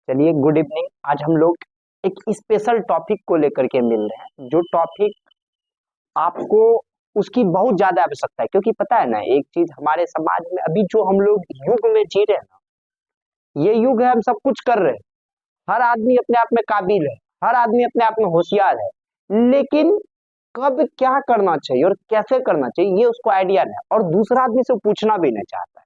चलिए, good evening. आज हम लोग एक स्पेशल टॉपिक को लेकर के मिल रहे हैं, जो टॉपिक आपको उसकी बहुत ज्यादा आवश्यकता है। क्योंकि पता है ना, एक चीज हमारे समाज में अभी जो हम लोग युग में जी रहे हैं ना, ये युग है, हम सब कुछ कर रहे हैं। हर आदमी अपने आप में काबिल है, हर आदमी अपने आप में होशियार है, लेकिन कब क्या करना चाहिए और कैसे करना चाहिए ये उसको आइडिया नहीं है। और दूसरा आदमी से पूछना भी नहीं चाहता है।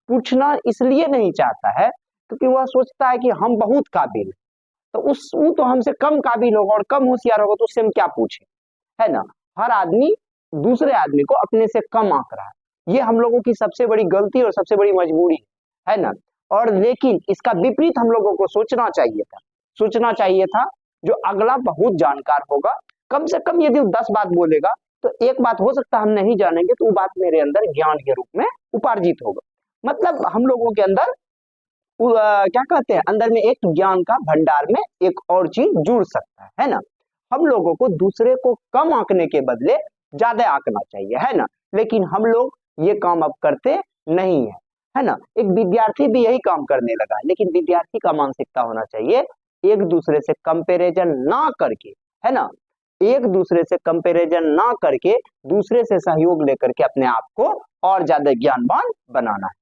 पूछना इसलिए नहीं चाहता है क्योंकि वह सोचता है कि हम बहुत काबिल हैं, तो उस वो तो हमसे कम काबिल होगा और कम होशियार होगा, तो उससे हम क्या पूछें, है ना। हर आदमी दूसरे आदमी को अपने से कम आंक रहा है। ये हम लोगों की सबसे बड़ी गलती और सबसे बड़ी मजबूरी है ना। और लेकिन इसका विपरीत हम लोगों को सोचना चाहिए था। सोचना चाहिए था जो अगला बहुत जानकार होगा, कम से कम यदि वो 10 बात बोलेगा तो एक बात हो सकता है हम नहीं जानेंगे, तो वो बात मेरे अंदर ज्ञान के रूप में उपार्जित होगा। मतलब हम लोगों के अंदर क्या कहते हैं, अंदर में एक ज्ञान का भंडार में एक और चीज जुड़ सकता है ना। हम लोगों को दूसरे को कम आंकने के बदले ज्यादा आंकना चाहिए, है ना। लेकिन हम लोग ये काम अब करते नहीं है ना। एक विद्यार्थी भी यही काम करने लगा है, लेकिन विद्यार्थी का मानसिकता होना चाहिए एक दूसरे से कंपैरिजन ना करके, है ना। एक दूसरे से कंपैरिजन ना करके दूसरे से सहयोग लेकर के अपने आप को और ज्यादा ज्ञानवान बनाना है।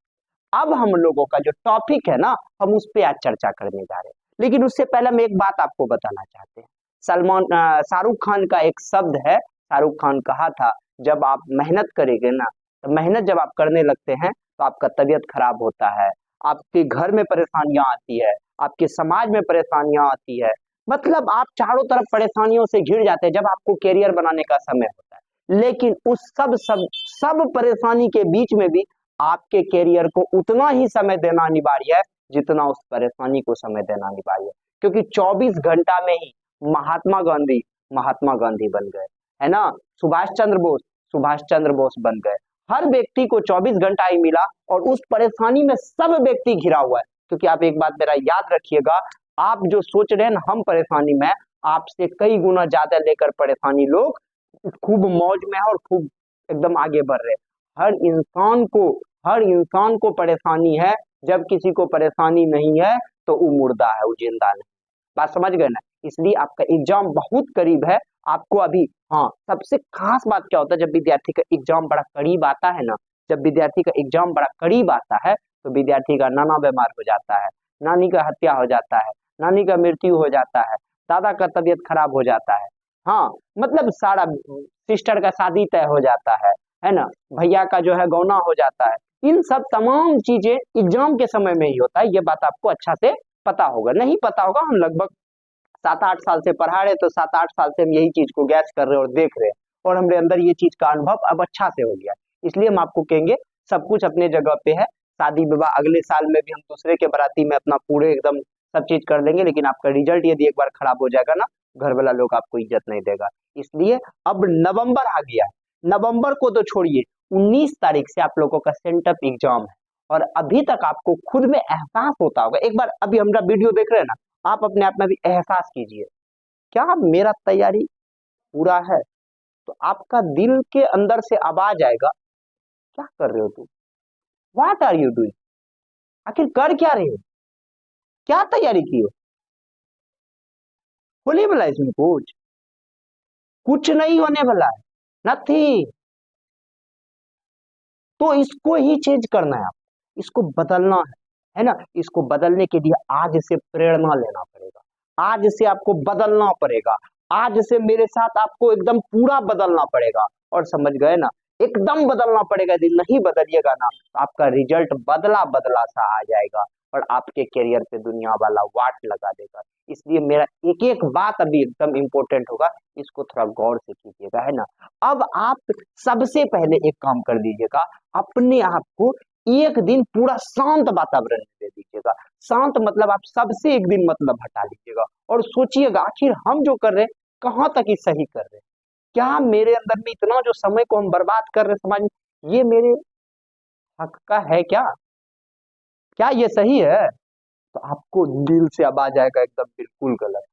अब हम लोगों का जो टॉपिक है ना, हम उस पे आज चर्चा करने जा रहे हैं। लेकिन उससे पहले हम एक बात आपको बताना चाहते हैं। शाहरुख खान का एक शब्द है। शाहरुख खान कहा था, जब आप मेहनत करेंगे ना, तो मेहनत जब आप करने लगते हैं तो आपका तबीयत खराब होता है, आपके घर में परेशानियां आती है, आपके समाज में परेशानियां आती है। मतलब आप चारों तरफ परेशानियों से घिर जाते हैं जब आपको कैरियर बनाने का समय होता है। लेकिन उस सब परेशानी के बीच में भी आपके कैरियर को उतना ही समय देना अनिवार्य है जितना उस परेशानी को समय देना अनिवार्य है। क्योंकि 24 घंटा में ही महात्मा गांधी महात्मा गांधी बन गए, है ना। सुभाष चंद्र बोस बन गए। हर व्यक्ति को 24 घंटा ही मिला और उस परेशानी में सब व्यक्ति घिरा हुआ है। क्योंकि आप एक बात मेरा याद रखिएगा, आप जो सोच रहे हैं ना हम परेशानी में, आपसे कई गुना ज्यादा लेकर परेशानी लोग खूब मौज में है और खूब एकदम आगे बढ़ रहे हैं। हर इंसान को परेशानी है। जब किसी को परेशानी नहीं है तो वो मुर्दा है, वो जिंदा नहीं। बात समझ गए ना। इसलिए आपका एग्जाम बहुत करीब है। आपको अभी, हाँ, सबसे खास बात क्या होता है, जब विद्यार्थी का एग्जाम बड़ा करीब आता है ना, जब विद्यार्थी का एग्जाम बड़ा करीब आता है तो विद्यार्थी का नाना बीमार हो जाता है, नानी का हत्या हो जाता है, नानी का मृत्यु हो जाता है, दादा का तबीयत खराब हो जाता है। हाँ, मतलब सारा सिस्टर का शादी तय हो जाता है ना। भैया का जो है गौना हो जाता है। इन सब तमाम चीजें एग्जाम के समय में ही होता है। ये बात आपको अच्छा से पता होगा। नहीं पता होगा, हम लगभग 7-8 साल से पढ़ा रहे, तो 7-8 साल से हम यही चीज को गैस कर रहे हैं और देख रहे हैं, और हमारे अंदर ये चीज का अनुभव अब अच्छा से हो गया। इसलिए हम आपको कहेंगे सब कुछ अपने जगह पे है। शादी विवाह अगले साल में भी हम दूसरे के बाराती में अपना पूरे एकदम सब चीज कर लेंगे, लेकिन आपका रिजल्ट यदि एक बार खराब हो जाएगा ना, घर वाला लोग आपको इज्जत नहीं देगा। इसलिए अब नवंबर आ गया है। नवंबर को तो छोड़िए, 19 तारीख से आप लोगों का सेंटअप एग्जाम है। और अभी तक आपको खुद में एहसास होता होगा, एक बार अभी हमारा वीडियो देख रहे हैं ना, आप अपने आप में भी एहसास कीजिए, क्या मेरा तैयारी पूरा है। तो आपका दिल के अंदर से आवाज आएगा, क्या कर रहे हो तुम, व्हाट आर यू डूइंग, आखिर कर क्या रहे हो, क्या तैयारी की हो। होने वाला है इसमें कुछ, कुछ नहीं होने वाला है, नथिंग। तो इसको ही चेंज करना है, आप इसको बदलना है ना। इसको बदलने के लिए आज से प्रेरणा लेना पड़ेगा, आज से आपको बदलना पड़ेगा, आज से मेरे साथ आपको एकदम पूरा बदलना पड़ेगा। और समझ गए ना, एकदम बदलना पड़ेगा। यदि नहीं बदलिएगा ना, तो आपका रिजल्ट बदला बदला सा आ जाएगा और आपके करियर पे दुनिया वाला वाट लगा देगा। इसलिए मेरा एक एक बात अभी एकदम इंपॉर्टेंट होगा, इसको थोड़ा गौर से कीजिएगा, है ना। अब आप सबसे पहले एक काम कर दीजिएगा, अपने आप को एक दिन पूरा शांत वातावरण में दे दीजिएगा। शांत मतलब आप सबसे एक दिन मतलब हटा लीजिएगा और सोचिएगा आखिर हम जो कर रहे हैं कहाँ तक ही सही कर रहे हैं। क्या मेरे अंदर में इतना जो समय को हम बर्बाद कर रहे हैं समाज में, ये मेरे हक का है क्या, क्या ये सही है। तो आपको दिल से आवाज आएगा एकदम बिल्कुल गलत,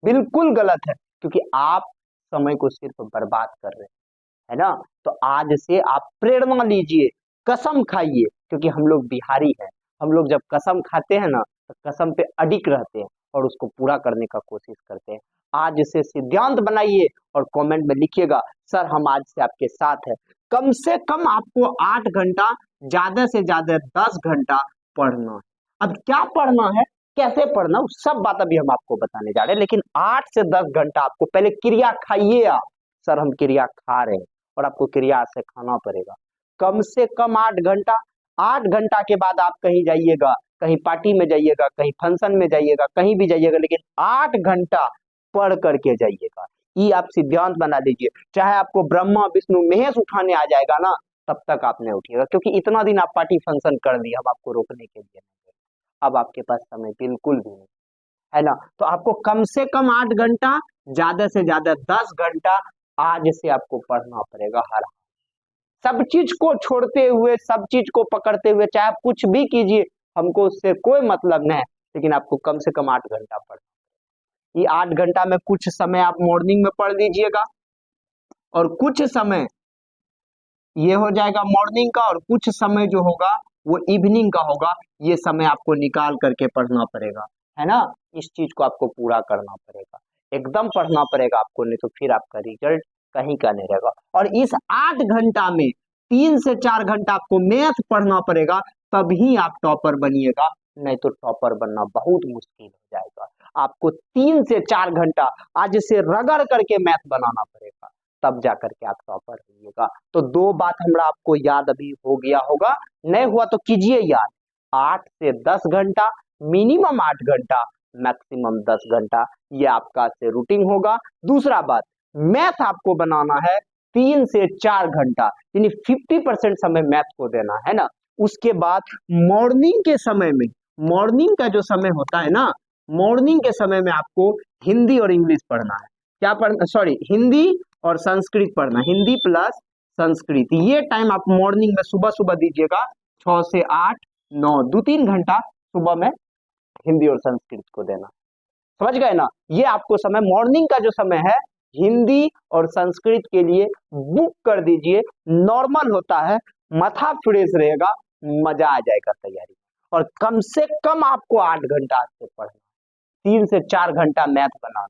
बिल्कुल गलत है। क्योंकि आप समय को सिर्फ बर्बाद कर रहे हैं, है ना। तो आज से आप प्रेरणा लीजिए, कसम खाइए। क्योंकि हम लोग बिहारी हैं, हम लोग जब कसम खाते हैं ना, कसम पे अडिग रहते हैं और उसको पूरा करने का कोशिश करते हैं। आज से सिद्धांत बनाइए और कमेंट में लिखिएगा सर हम आज से आपके साथ हैं। कम से कम आपको 8 घंटा, ज्यादा से ज्यादा 10 घंटा पढ़ना है। अब क्या पढ़ना है, कैसे पढ़ना, सब बात अभी हम आपको बताने जा रहे हैं। लेकिन 8 से 10 घंटा आपको पहले क्रिया खाइए आप। सर हम क्रिया खा रहे हैं और आपको क्रिया से खाना पड़ेगा। कम से कम 8 घंटा। 8 घंटा के बाद आप कहीं जाइएगा, कहीं पार्टी में जाइएगा, कहीं फंक्शन में जाइएगा, कहीं भी जाइएगा, लेकिन 8 घंटा पढ़ करके जाइएगा। ये आप सिद्धांत बना लीजिए। चाहे आपको ब्रह्मा विष्णु महेश उठाने आ जाएगा ना, तब तक आप नहीं उठिएगा, क्योंकि इतना दिन आप पार्टी फंक्शन कर दिया, हम आपको रोकने के लिए नहीं। अब आपके पास समय बिल्कुल भी नहीं है ना। तो आपको कम से कम 8 घंटा, ज्यादा से ज्यादा 10 घंटा आज से आपको पढ़ना पड़ेगा। हर सब चीज को छोड़ते हुए, सब चीज को पकड़ते हुए, चाहे आप कुछ भी कीजिए, हमको उससे कोई मतलब नहीं है, लेकिन आपको कम से कम 8 घंटा पढ़ना। ये 8 घंटा में कुछ समय आप मॉर्निंग में पढ़ लीजिएगा और कुछ समय ये हो जाएगा मॉर्निंग का, और कुछ समय जो होगा वो इवनिंग का होगा। ये समय आपको निकाल करके पढ़ना पड़ेगा, है ना। इस चीज को आपको पूरा करना पड़ेगा, एकदम पढ़ना पड़ेगा आपको, नहीं तो फिर आपका रिजल्ट कहीं का नहीं रहेगा। और इस 8 घंटा में 3 से 4 घंटा आपको मैथ पढ़ना पड़ेगा, तभी आप टॉपर बनिएगा, नहीं तो टॉपर बनना बहुत मुश्किल हो जाएगा। आपको 3 से 4 घंटा आज से रगड़ करके मैथ बनाना पड़ेगा, तब जा करके आप टॉपर होइएगा। तो 2 बात हमरा आपको याद अभी हो गया होगा, नहीं हुआ तो कीजिए याद। 8 से 10 घंटा, मिनिमम 8 घंटा, मैक्सिमम 10 घंटा, ये आपका से रूटीन होगा। दूसरा बात, मैथ आपको बनाना है 3 से 4 घंटा, यानी 50% समय मैथ को देना है ना। उसके बाद मॉर्निंग के समय में, मॉर्निंग का जो समय होता है ना, मॉर्निंग के समय में आपको हिंदी और इंग्लिश पढ़ना है। क्या पढ़ना, सॉरी, हिंदी और संस्कृत पढ़ना, हिंदी प्लस संस्कृत। ये टाइम आप मॉर्निंग में सुबह सुबह दीजिएगा, 6 से 8, 9, 2-3 घंटा सुबह में हिंदी और संस्कृत को देना। समझ गए ना। ये आपको समय, मॉर्निंग का जो समय है हिंदी और संस्कृत के लिए बुक कर दीजिए। नॉर्मल होता है, माथा फ्रेश रहेगा, मजा आ जाएगा तैयारी। और कम से कम आपको 8 घंटा से पढ़ना, 3 से 4 घंटा मैथ बनाना।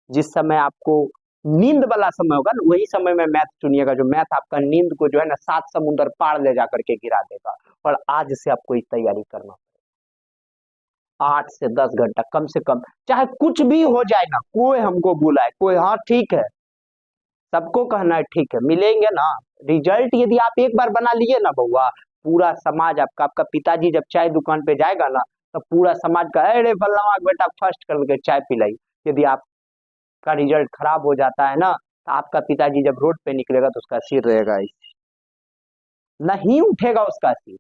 जिस समय आपको नींद वाला समय होगा ना, वही समय में मैथ चुनिएगा, जो मैथ आपका नींद को जो है ना 7 समुंदर पार ले जा करके गिरा देगा। और आज से आपको इस तैयारी करना, 8 से 10 घंटा कम से कम, चाहे कुछ भी हो जाए ना, कोई हमको बुलाए, कोई, हाँ ठीक है, सबको कहना है ठीक है, मिलेंगे ना। रिजल्ट यदि आप एक बार बना लिए ना बउआ, पूरा समाज आपका, आपका पिताजी जब चाय दुकान पे जाएगा ना, तो पूरा समाज का, अरे फल्ला बेटा फर्स्ट करके चाय पिलाई। यदि आपका रिजल्ट खराब हो जाता है ना, तो आपका पिताजी जब रोड पे निकलेगा तो उसका सिर रहेगा ऐसे, नहीं उठेगा उसका सिर।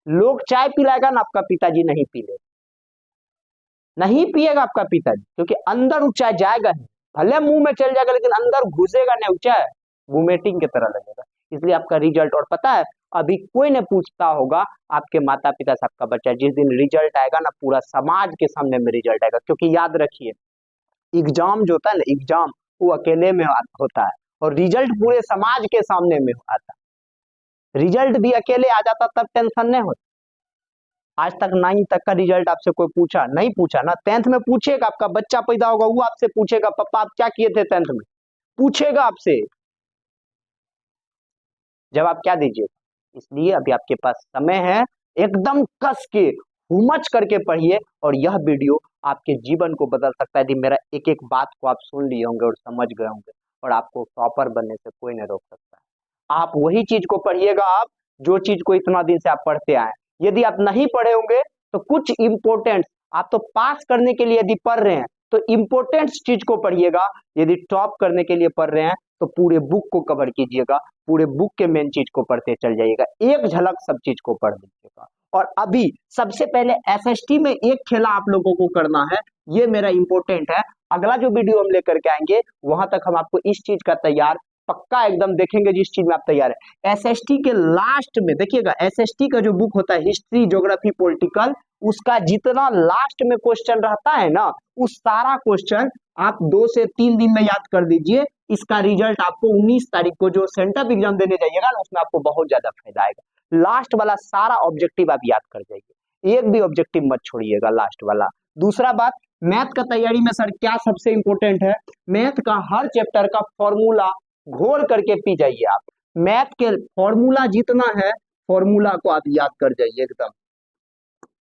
लोग चाय पिलाएगा ना, आपका पिताजी नहीं पी ले, नहीं पिएगा आपका पिताजी, क्योंकि अंदर वो चाय जाएगा नहीं, भले मुंह में चल जाएगा लेकिन अंदर घुसेगा नहीं, चाय वोमिटिंग की तरह लगेगा। इसलिए आपका रिजल्ट, और पता है अभी कोई ने पूछता होगा आपके माता पिता से आपका बच्चा, जिस दिन रिजल्ट आएगा ना, पूरा समाज के सामने में रिजल्ट आएगा। क्योंकि याद रखिए, एग्जाम जो होता है ना, एग्जाम वो अकेले में होता है, और रिजल्ट पूरे समाज के सामने में आता है। रिजल्ट भी अकेले आ जाता तब टेंशन नहीं होता। आज तक 9th तक का रिजल्ट आपसे कोई पूछा नहीं, पूछा ना। 10th में पूछेगा, आपका बच्चा पैदा होगा वो आपसे पूछेगा पापा आप क्या किए थे 10th में, पूछेगा आपसे, जवाब क्या दीजिएगा। इसलिए अभी आपके पास समय है, एकदम कस के हुमच करके पढ़िए, और यह वीडियो आपके जीवन को बदल सकता है यदि मेरा एक एक बात को आप सुन लिए होंगे और समझ गए होंगे। और आपको टॉपर बनने से कोई नहीं रोक सकता है। आप वही चीज को पढ़िएगा, आप जो चीज को इतना दिन से आप पढ़ते आए। यदि आप नहीं पढ़े होंगे तो कुछ इंपोर्टेंट, आप तो पास करने के लिए यदि पढ़ रहे हैं तो इंपोर्टेंट चीज को पढ़िएगा। यदि टॉप करने के लिए पढ़ रहे हैं तो पूरे बुक को कवर कीजिएगा, पूरे बुक के मेन चीज को पढ़ते चल जाइएगा, एक झलक सब चीज को पढ़ लीजिएगा। और अभी सबसे पहले एसएसटी में एक खेला आप लोगों को करना है, ये मेरा इंपॉर्टेंट है। अगला जो वीडियो हम लेकर के आएंगे वहां तक हम आपको इस चीज का तैयार पक्का एकदम देखेंगे, जिस चीज में आप तैयार है। एसएसटी के लास्ट में देखिएगा, एसएसटी का जो बुक होता है हिस्ट्री ज्योग्राफी पॉलिटिकल, उसका जितना लास्ट में क्वेश्चन रहता है ना, उस सारा क्वेश्चन आप 2 से 3 दिन में याद कर दीजिए। इसका रिजल्ट आपको 19 तारीख को जो सेंटअप एग्जाम देने जाइएगा ना, उसमें आपको बहुत ज्यादा फायदा आएगा। लास्ट वाला सारा ऑब्जेक्टिव आप याद कर जाइए, एक भी ऑब्जेक्टिव मत छोड़िएगा लास्ट वाला। दूसरा बात, मैथ का तैयारी में सर क्या सबसे इंपॉर्टेंट है, मैथ का हर चैप्टर का फॉर्मूला घोर करके पी जाइए आप। मैथ के फॉर्मूला जितना है, फॉर्मूला को आप याद कर जाइए, एकदम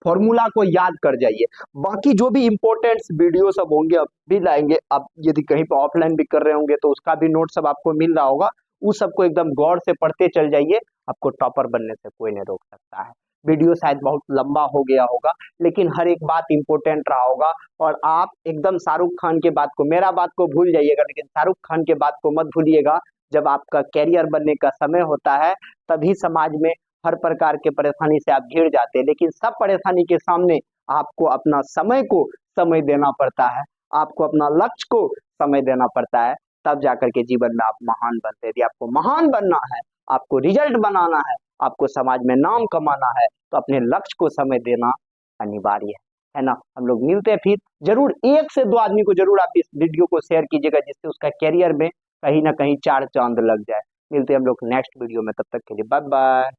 फॉर्मूला को याद कर जाइए। बाकी जो भी इंपॉर्टेंट वीडियो सब होंगे अब भी लाएंगे, आप यदि कहीं पर ऑफलाइन भी कर रहे होंगे तो उसका भी नोट सब आपको मिल रहा होगा, उस सबको एकदम गौर से पढ़ते चल जाइए, आपको टॉपर बनने से कोई नहीं रोक सकता है। वीडियो शायद बहुत लंबा हो गया होगा, लेकिन हर एक बात इंपॉर्टेंट रहा होगा। और आप एकदम शाहरुख खान के बात को, मेरा बात को भूल जाइएगा, लेकिन शाहरुख खान के बात को मत भूलिएगा। जब आपका कैरियर बनने का समय होता है, तभी समाज में हर प्रकार के परेशानी से आप घिर जाते हैं, लेकिन सब परेशानी के सामने आपको अपना समय को समय देना पड़ता है, आपको अपना लक्ष्य को समय देना पड़ता है, तब जाकर के जीवन में आप महान बनते हैं। यदि आपको महान बनना है, आपको रिजल्ट बनाना है, आपको समाज में नाम कमाना है, तो अपने लक्ष्य को समय देना अनिवार्य है ना। हम लोग मिलते हैं फिर, जरूर 1 से 2 आदमी को जरूर आप इस वीडियो को शेयर कीजिएगा, जिससे उसका कैरियर में कहीं ना कहीं 4 चांद लग जाए। मिलते हैं हम लोग नेक्स्ट वीडियो में, तब तक के लिए बाय बाय।